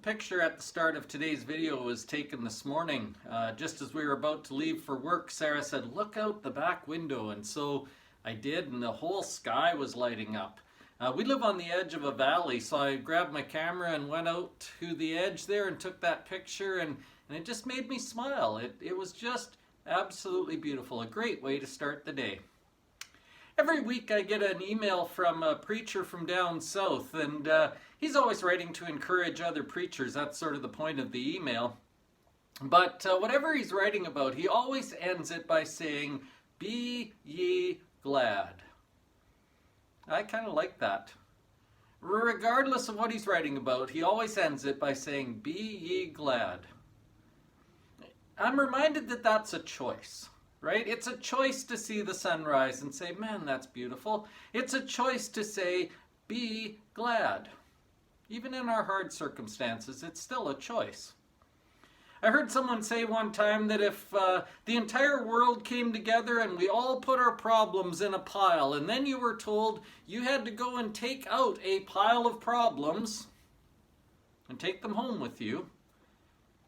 picture at the start of today's video was taken this morning. Just as we were about to leave for work, Sarah said, "Look out the back window." And so I did, and the whole sky was lighting up. We live on the edge of a valley, so I grabbed my camera and went out to the edge there and took that picture, and it just made me smile. It was just absolutely beautiful. A great way to start the day. Every week I get an email from a preacher from down south, and he's always writing to encourage other preachers. That's sort of the point of the email. But whatever he's writing about, he always ends it by saying, "Be ye glad." I kind of like that. Regardless of what he's writing about, he always ends it by saying, "Be ye glad." I'm reminded that that's a choice. Right? It's a choice to see the sunrise and say, "Man, that's beautiful." It's a choice to say, "Be glad." Even in our hard circumstances, it's still a choice. I heard someone say one time that if the entire world came together and we all put our problems in a pile, and then you were told you had to go and take out a pile of problems and take them home with you,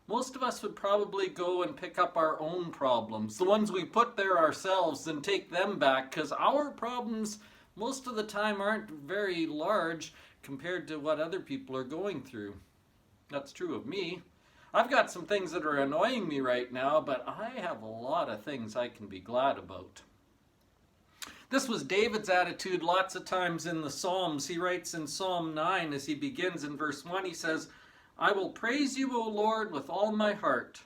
most of us would probably go and pick up our own problems, the ones we put there ourselves, and take them back, because our problems most of the time aren't very large compared to what other people are going through. That's true of me. I've got some things that are annoying me right now, but I have a lot of things I can be glad about. This was David's attitude lots of times in the Psalms. He writes in Psalm 9 as he begins in verse 1, he says, "I will praise you, O Lord, with all my heart.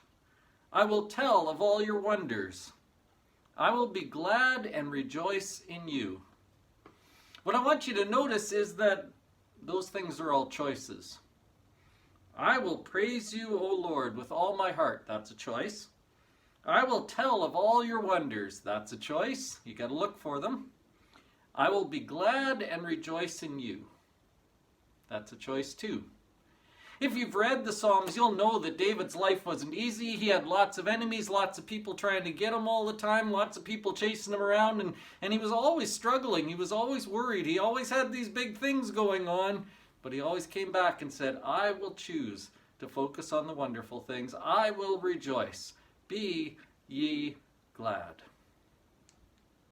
I will tell of all your wonders. I will be glad and rejoice in you." What I want you to notice is that those things are all choices. I will praise you, O Lord, with all my heart. That's a choice. I will tell of all your wonders. That's a choice. You got to look for them. I will be glad and rejoice in you. That's a choice too. If you've read the Psalms, you'll know that David's life wasn't easy. He had lots of enemies, lots of people trying to get him all the time, lots of people chasing him around, and he was always struggling. He was always worried. He always had these big things going on, but he always came back and said, "I will choose to focus on the wonderful things. I will rejoice. Be ye glad."